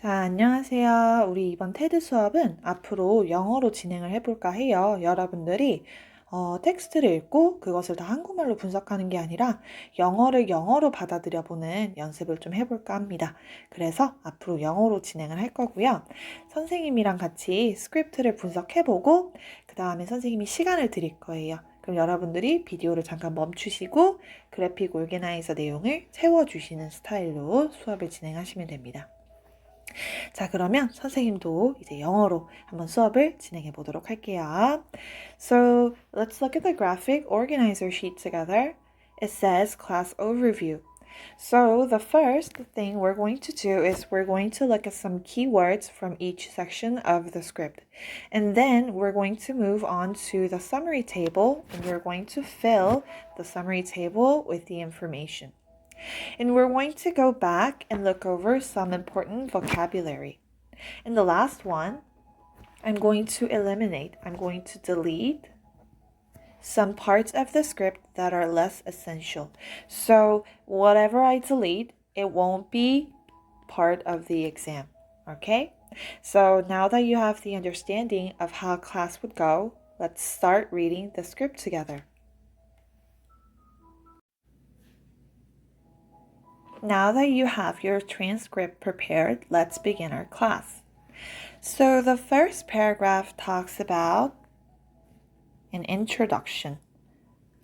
자, 안녕하세요. 우리 이번 테드 수업은 앞으로 영어로 진행을 해볼까 해요. 여러분들이 텍스트를 읽고 그것을 다 한국말로 분석하는 게 아니라 영어를 영어로 받아들여 보는 연습을 좀 해볼까 합니다. 그래서 앞으로 영어로 진행을 할 거고요. 선생님이랑 같이 스크립트를 분석해보고 그 다음에 선생님이 시간을 드릴 거예요. 그럼 여러분들이 비디오를 잠깐 멈추시고 그래픽 오르게나이저 내용을 채워주시는 스타일로 수업을 진행하시면 됩니다. 자, 그러면 선생님도 이제 영어로 한번 수업을 진행해 보도록 할게요. So, let's look at the graphic organizer sheet together. It says class overview. So, the first thing we're going to do is we're going to look at some keywords from each section of the script. And then we're going to move on to the summary table and we're going to fill the summary table with the information. And we're going to go back and look over some important vocabulary. And the last one, I'm going to delete some parts of the script that are less essential. So whatever I delete, it won't be part of the exam, okay? So now that you have the understanding of how class would go, let's start reading the script together. Now that you have your transcript prepared, let's begin our class. So the first paragraph talks about an introduction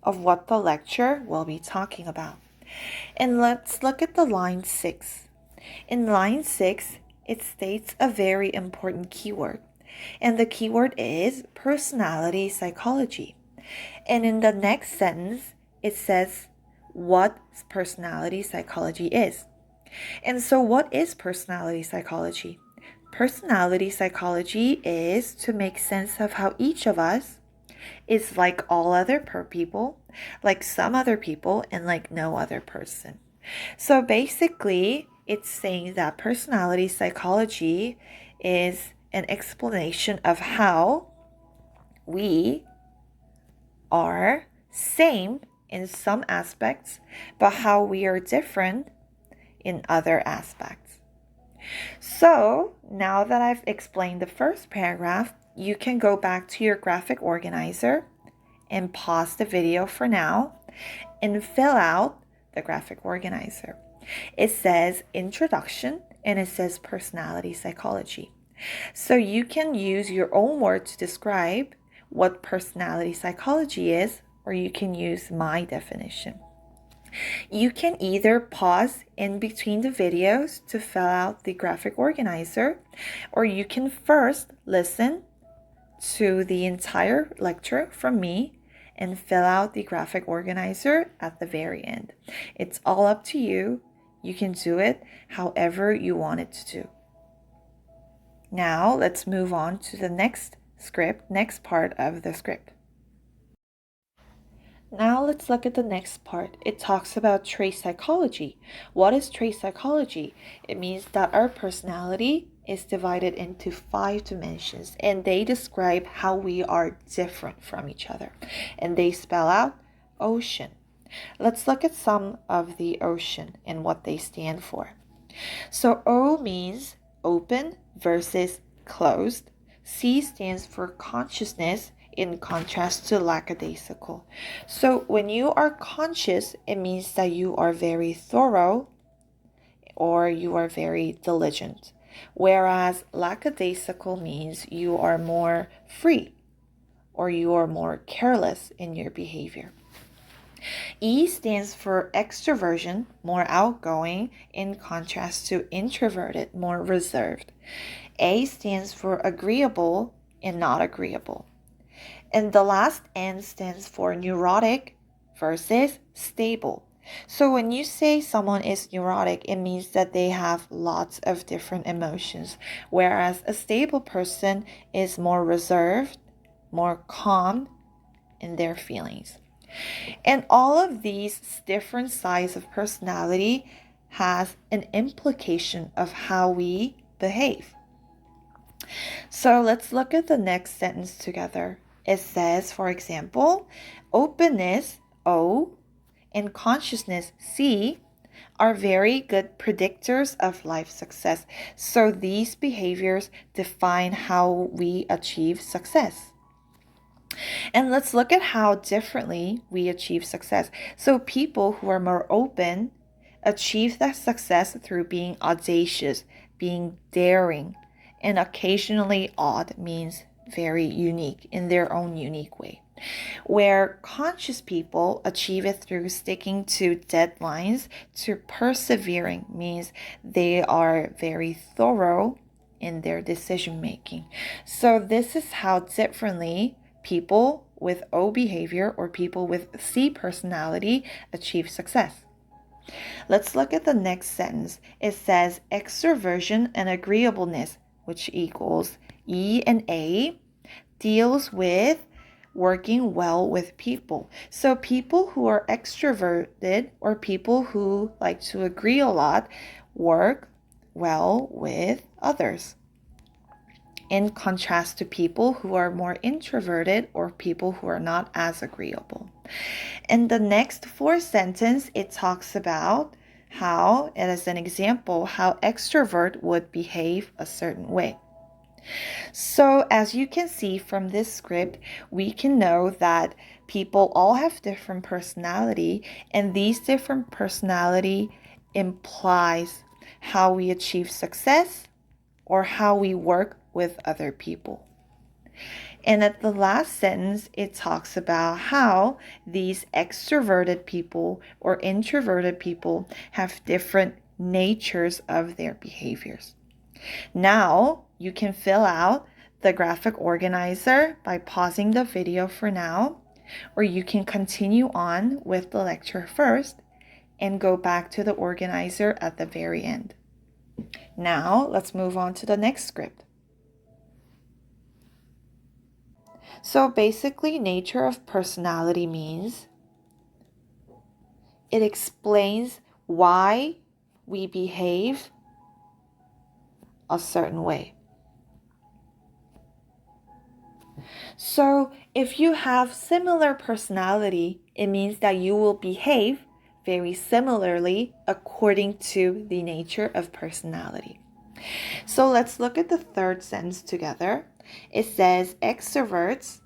of what the lecture will be talking about. And let's look at the line 6. In line 6, it states a very important keyword. And the keyword is personality psychology. And in the next sentence, it says what personality psychology is. And so what is personality psychology? Personality psychology is to make sense of how each of us is like all other people, like some other people, and like no other person. So basically, it's saying that personality psychology is an explanation of how we are same in some aspects, but how we are different in other aspects. So now that I've explained the first paragraph, you can go back to your graphic organizer and pause the video for now and fill out the graphic organizer. It says introduction and it says personality psychology. So you can use your own words to describe what personality psychology is, or you can use my definition. You can either pause in between the videos to fill out the graphic organizer, or you can first listen to the entire lecture from me and fill out the graphic organizer at the very end. It's all up to you. You can do it however you want it to do. Now let's move on to the next part of the script. Now let's look at the next part. It talks about trait psychology. What is trait psychology? It means that our personality is divided into 5 dimensions and they describe how we are different from each other. And they spell out ocean. Let's look at some of the ocean and what they stand for. So O means open versus closed. C stands for consciousness in contrast to lackadaisical. So when you are conscious, it means that you are very thorough or you are very diligent. Whereas lackadaisical means you are more free or you are more careless in your behavior. E stands for extroversion, more outgoing, in contrast to introverted, more reserved. A stands for agreeable and not agreeable. And the last N stands for neurotic versus stable. So when you say someone is neurotic, it means that they have lots of different emotions, whereas a stable person is more reserved, more calm in their feelings. And all of these different sides of personality has an implication of how we behave. So let's look at the next sentence together. It says, for example, openness, O, and consciousness, C, are very good predictors of life success. So these behaviors define how we achieve success. And let's look at how differently we achieve success. So people who are more open achieve that success through being audacious, being daring, and occasionally odd means very unique in their own unique way. Where conscious people achieve it through sticking to deadlines, to persevering means they are very thorough in their decision making. So this is how differently people with O behavior or people with C personality achieve success. Let's look at the next sentence. It says extroversion and agreeableness, which equals E and A, deals with working well with people. So people who are extroverted or people who like to agree a lot work well with others, in contrast to people who are more introverted or people who are not as agreeable. In the next 4 sentences, it talks about how, as an example, how extrovert would behave a certain way. So as you can see from this script, we can know that people all have different personality, and these different personality implies how we achieve success or how we work with other people. And at the last sentence, it talks about how these extroverted people or introverted people have different natures of their behaviors. Now, you can fill out the graphic organizer by pausing the video for now, or you can continue on with the lecture first and go back to the organizer at the very end. Now, let's move on to the next script. So basically, nature of personality means it explains why we behave a certain way. So if you have similar personality, it means that you will behave very similarly according to the nature of personality. So let's look at the third sentence together. It says extroverts,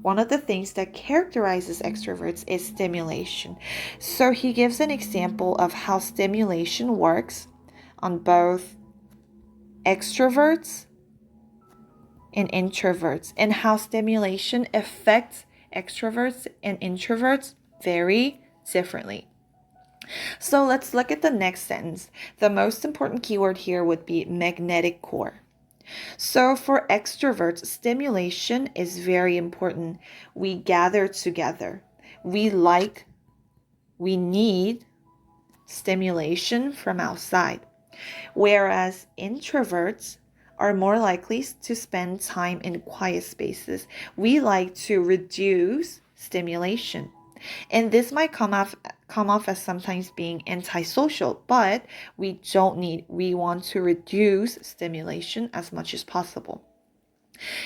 one of the things that characterizes extroverts is stimulation. So he gives an example of how stimulation works on both extroverts and introverts, and how stimulation affects extroverts and introverts very differently. So let's look at the next sentence. The most important keyword here would be magnetic core. So for extroverts, stimulation is very important. We gather together. We need stimulation from outside. Whereas introverts are more likely to spend time in quiet spaces. We like to reduce stimulation. And this might come off as sometimes being antisocial, but we want to reduce stimulation as much as possible.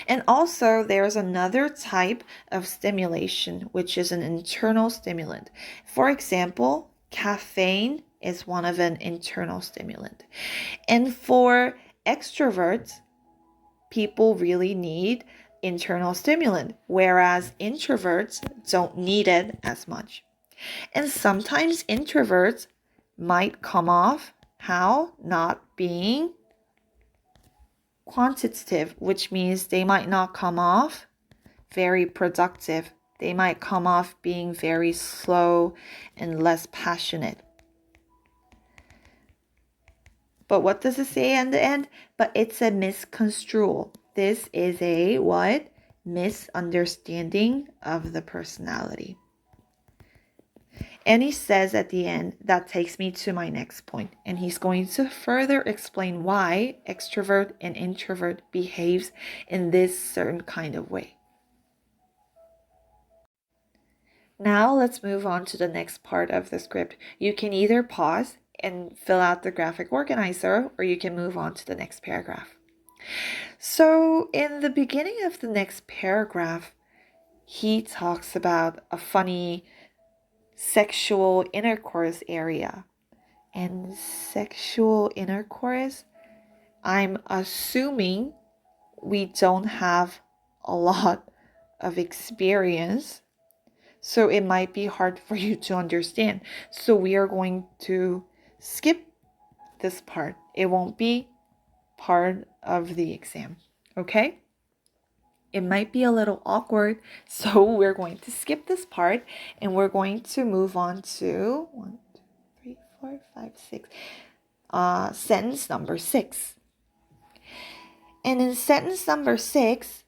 And also there's another type of stimulation, which is an internal stimulant. For example, caffeine is one of an internal stimulant. And for extroverts, people really need internal stimulant, whereas introverts don't need it as much. And sometimes introverts might come off how not being quantitative, which means they might not come off very productive. They might come off being very slow and less passionate. But what does it say in the end? But it's a misconstrual. This is a what? Misunderstanding of the personality. And he says at the end, that takes me to my next point. And he's going to further explain why extrovert and introvert behaves in this certain kind of way. Now let's move on to the next part of the script. You can either pause and fill out the graphic organizer, or you can move on to the next paragraph. So in the beginning of the next paragraph, he talks about a funny sexual intercourse area. and sexual intercourse, I'm assuming we don't have a lot of experience, so it might be hard for you to understand. So we are going to skip this part. It won't be part of the exam, okay? It might be a little awkward, so we're going to skip this part and we're going to move on to 1, 2, 3, 4, 5, 6. Sentence number 6. And in sentence number 6,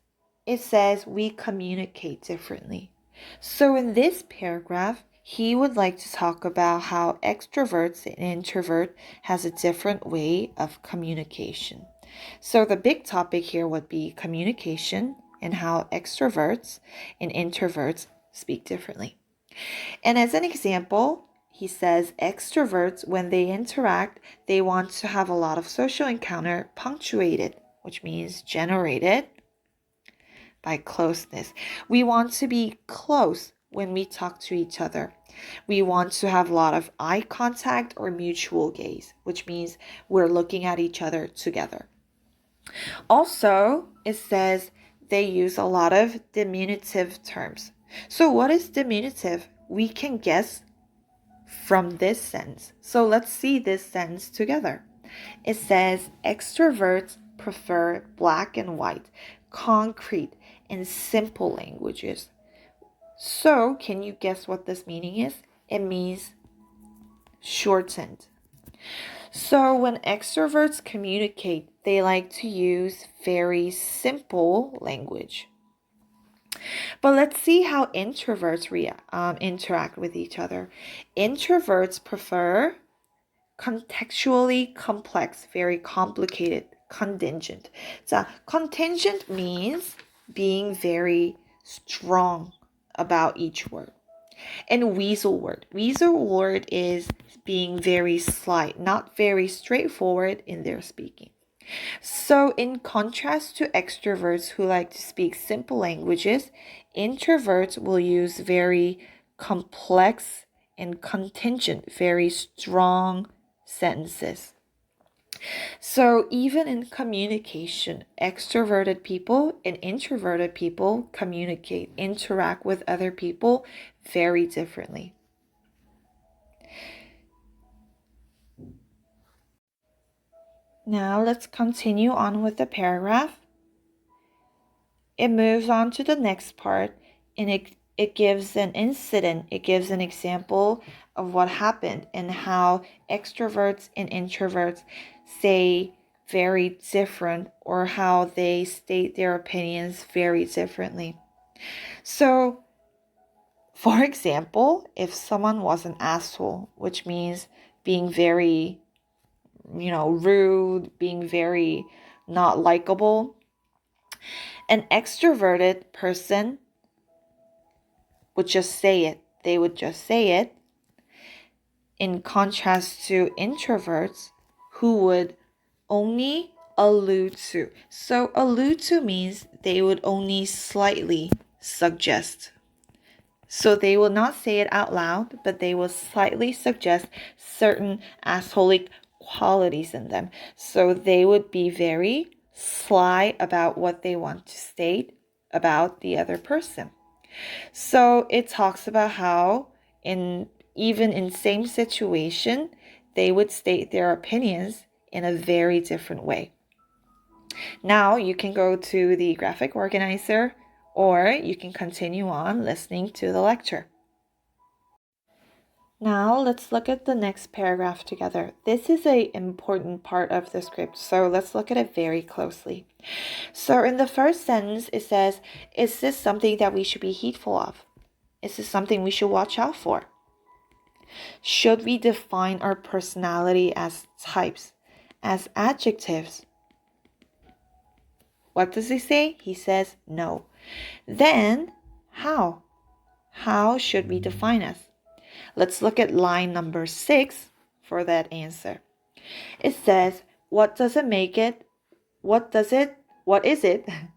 it says we communicate differently. So in this paragraph, he would like to talk about how extroverts and introverts has a different way of communication. So the big topic here would be communication and how extroverts and introverts speak differently. And as an example, he says extroverts, when they interact, they want to have a lot of social encounter punctuated, which means generated by closeness. We want to be close when we talk to each other. We want to have a lot of eye contact or mutual gaze, which means we're looking at each other together. Also, it says they use a lot of diminutive terms. So what is diminutive? We can guess from this sentence. So let's see this sentence together. It says extroverts prefer black and white, concrete, and simple languages. So can you guess what this meaning is? It means shortened. So when extroverts communicate, they like to use very simple language. But let's see how introverts interact with each other. Introverts prefer contextually complex, very complicated, contingent. 자, contingent means being very strong about each word. And weasel word. Weasel word is being very slight, not very straightforward in their speaking. So in contrast to extroverts who like to speak simple languages, introverts will use very complex and contingent, very strong sentences. So even in communication, extroverted people and introverted people communicate, interact with other people very differently. Now let's continue on with the paragraph. It moves on to the next part, and it gives an incident, it gives an example of what happened and how extroverts and introverts say very different, or how they state their opinions very differently. So, for example, if someone was an asshole, which means being very, rude, being very not likable, an extroverted person would just say it. They would just say it. In contrast to introverts who would only allude to. So allude to means they would only slightly suggest. So they will not say it out loud, but they will slightly suggest certain assholic qualities in them. So they would be very sly about what they want to state about the other person. So it talks about how even in same situation, they would state their opinions in a very different way. Now you can go to the graphic organizer, or you can continue on listening to the lecture. Now let's look at the next paragraph together. This is an important part of the script, so let's look at it very closely. So in the first sentence, it says, is this something that we should be heedful of? Is this something we should watch out for? Should we define our personality as types, as adjectives? What does he say? He says no. Then, how? How should we define us? Let's look at line number 6 for that answer. It says, what is it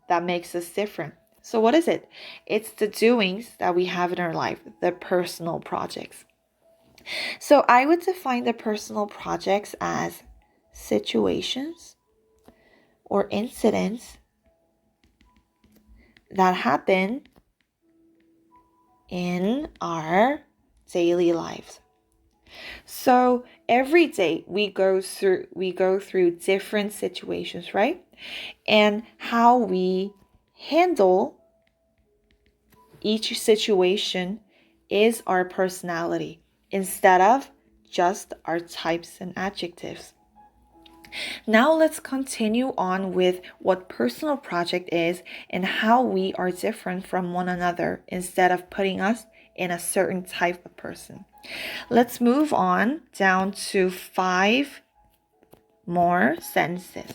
that makes us different? So what is it? It's the doings that we have in our life, the personal projects. So I would define the personal projects as situations or incidents that happen in our daily lives. So every day we go through different situations, right? And how we handle each situation is our personality instead of just our types and adjectives. Now let's continue on with what personal project is and how we are different from one another instead of putting us in a certain type of person. Let's move on down to 5 more sentences.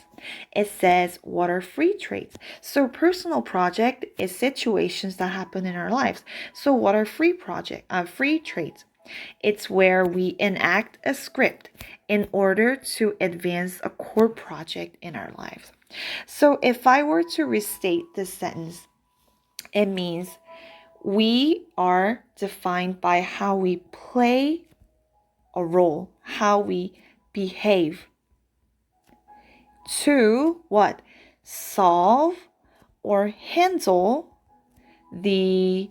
It says, what are free traits? So personal project is situations that happen in our lives. So what are free traits? It's where we enact a script in order to advance a core project in our lives. So if I were to restate this sentence, it means we are defined by how we play a role, how we behave to what? Solve or handle the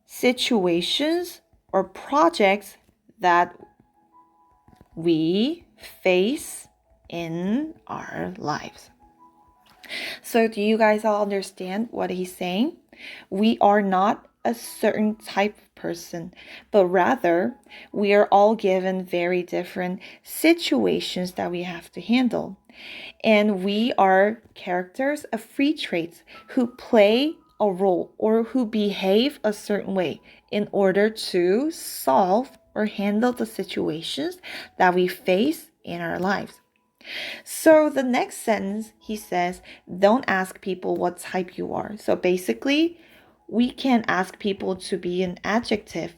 situations or projects that we face in our lives. So do you guys all understand what he's saying? We are not a certain type of person, but rather we are all given very different situations that we have to handle. And we are characters of free traits who play a role or who behave a certain way in order to solve or handle the situations that we face in our lives. So the next sentence, he says, don't ask people what type you are. So basically, we can't ask people to be an adjective,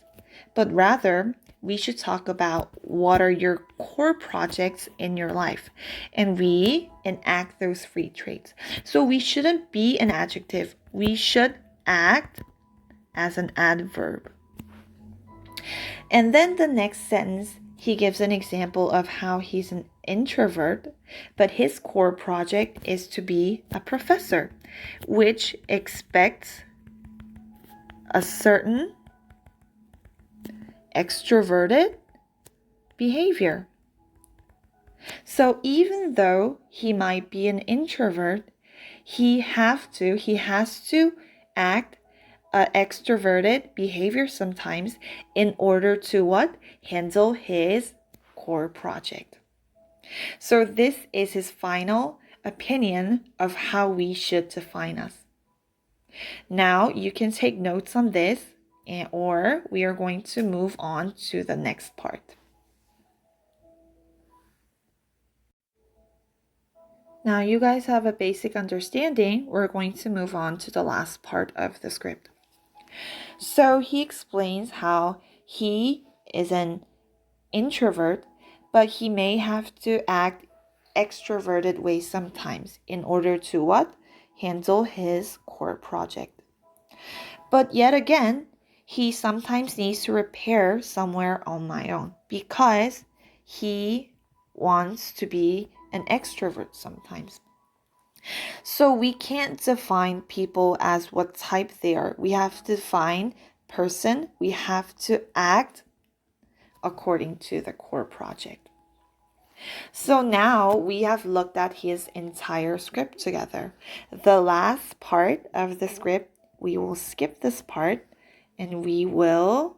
but rather we should talk about what are your core projects in your life, and we enact those free traits. So we shouldn't be an adjective. We should act as an adverb. And then the next sentence, he gives an example of how he's an introvert, but his core project is to be a professor, which expects a certain extroverted behavior. So even though he might be an introvert, he has to act extroverted behavior sometimes in order to what? Handle his core project. So this is his final opinion of how we should define us. Now you can take notes on this, or we are going to move on to the next part. Now you guys have a basic understanding. We're going to move on to the last part of the script. So he explains how he is an introvert, but he may have to act extroverted way sometimes in order to what? Handle his core project. But yet again, he sometimes needs to repair somewhere on my own because he wants to be an extrovert sometimes. So we can't define people as what type they are. We have to define person. We have to act according to the core project. So now we have looked at his entire script together. The last part of the script, we will skip this part and we will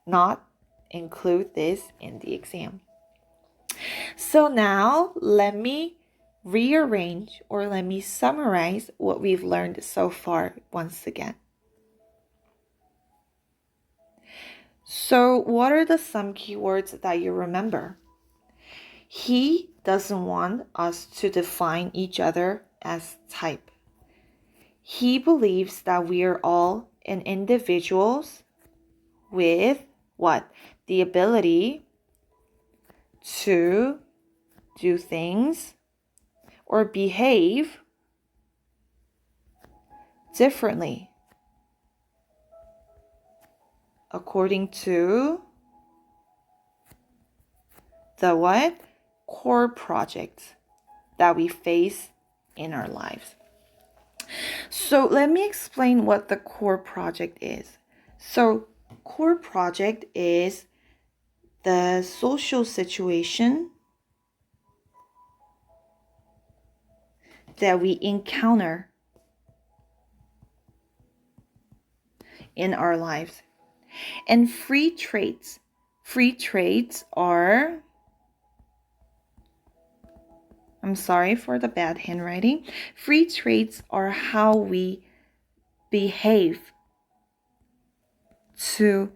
not include this in the exam. So now let me rearrange or let me summarize what we've learned so far once again. So what are some keywords that you remember? He doesn't want us to define each other as type. He believes that we are all individuals with what? The ability to do things or behave differently according to the what? Core projects that we face in our lives. So let me explain what the core project is. So core project is the social situation that we encounter in our lives. And free trades are, I'm sorry for the bad handwriting. Free trades are how we behave to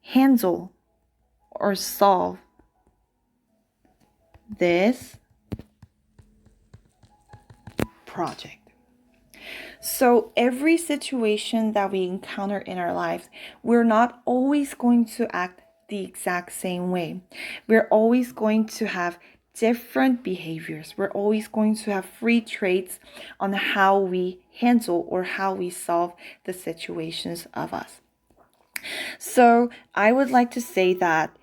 handle or solve this project. So every situation that we encounter in our lives, we're not always going to act the exact same way. We're always going to have different behaviors. We're always going to have free traits on how we handle or how we solve the situations of us. So I would like to say that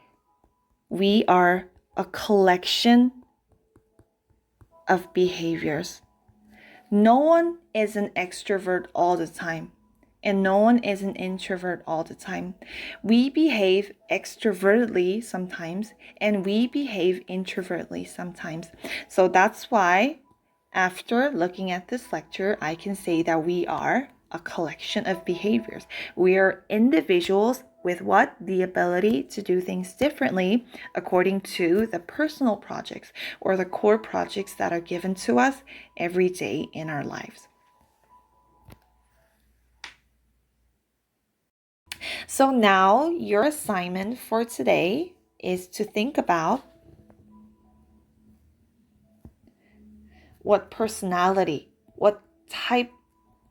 we are a collection of behaviors. No one is an extrovert all the time, and no one is an introvert all the time. We behave extrovertedly sometimes, and we behave introvertedly sometimes. So that's why, after looking at this lecture, I can say that we are a collection of behaviors. We are individuals with what? The ability to do things differently according to the personal projects or the core projects that are given to us every day in our lives. So now your assignment for today is to think about what personality, what type,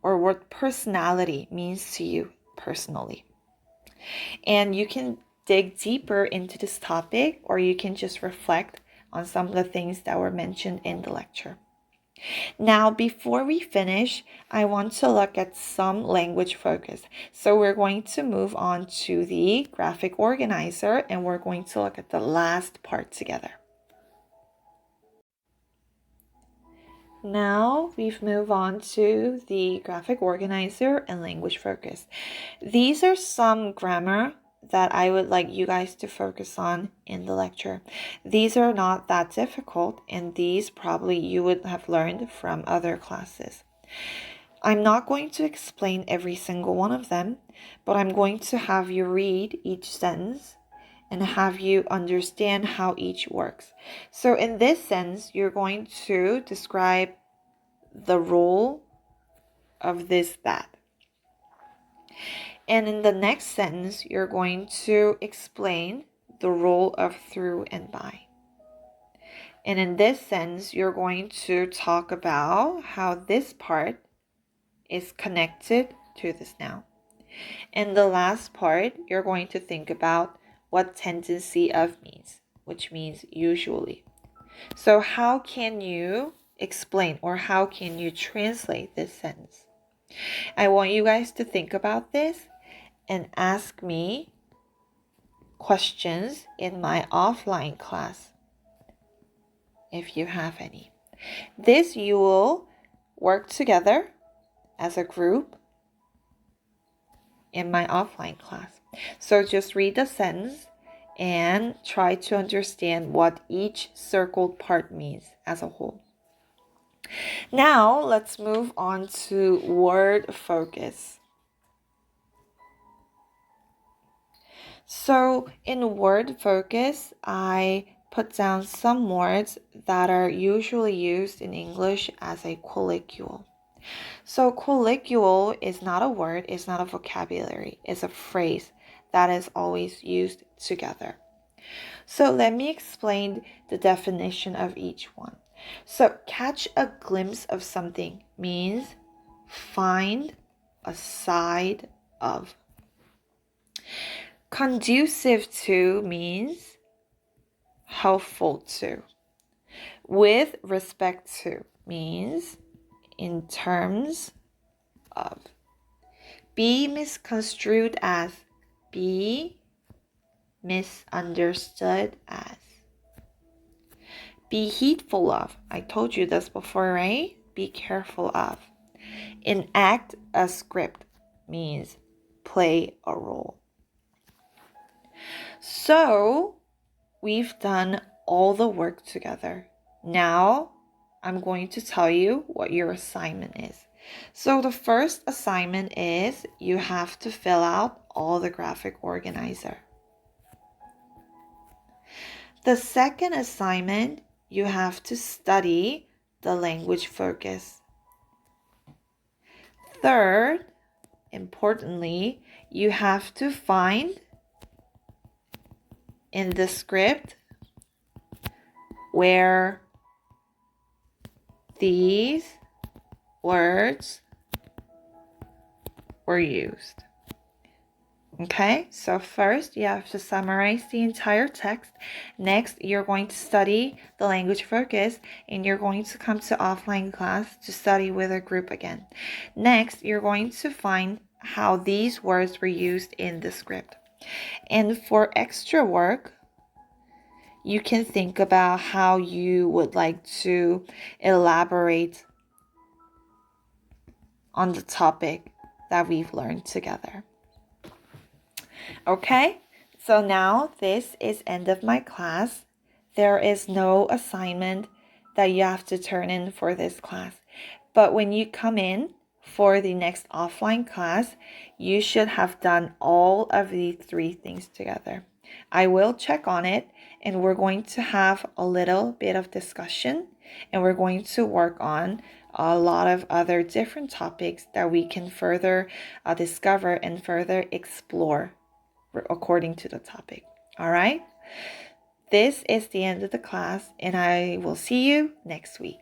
or what personality means to you personally. And you can dig deeper into this topic, or you can just reflect on some of the things that were mentioned in the lecture. Now, before we finish, I want to look at some language focus. So we're going to move on to the graphic organizer, and we're going to look at the last part together. Now we've moved on to the graphic organizer and language focus. These are some grammar that I would like you guys to focus on in the lecture. These are not that difficult, and these probably you would have learned from other classes. I'm not going to explain every single one of them, but I'm going to have you read each sentence and have you understand how each works. So in this sense, you're going to describe the role of this, that. And in the next sentence, you're going to explain the role of through and by. And in this sentence, you're going to talk about how this part is connected to this noun. And the last part, you're going to think about what tendency of means, which means usually. So how can you explain or how can you translate this sentence? I want you guys to think about this and ask me questions in my offline class if you have any. This you will work together as a group in my offline class. So just read the sentence and try to understand what each circled part means as a whole. Now let's move on to word focus. So in word focus, I put down some words that are usually used in English as a colloquial. So colloquial is not a word, it's not a vocabulary, it's a phrase that is always used together. So let me explain the definition of each one. So catch a glimpse of something means find a side of. Conducive to means helpful to. With respect to means in terms of. Be misconstrued as. Be misunderstood as. Be heedful of. I told you this before, right? Be careful of. Enact a script means play a role. So we've done all the work together. Now I'm going to tell you what your assignment is. So the first assignment is you have to fill out all the graphic organizer. The second assignment, you have to study the language focus. Third, importantly, you have to find in the script where these words were used. Okay, so first you have to summarize the entire text. Next, you're going to study the language focus and you're going to come to offline class to study with a group again. Next, you're going to find how these words were used in the script. And for extra work, you can think about how you would like to elaborate on the topic that we've learned together. Okay, so now this is end of my class. There is no assignment that you have to turn in for this class. But when you come in for the next offline class, you should have done all of these 3 things together. I will check on it and we're going to have a little bit of discussion and we're going to work on a lot of other different topics that we can further discover and further explore according to the topic. All right? This is the end of the class and I will see you next week.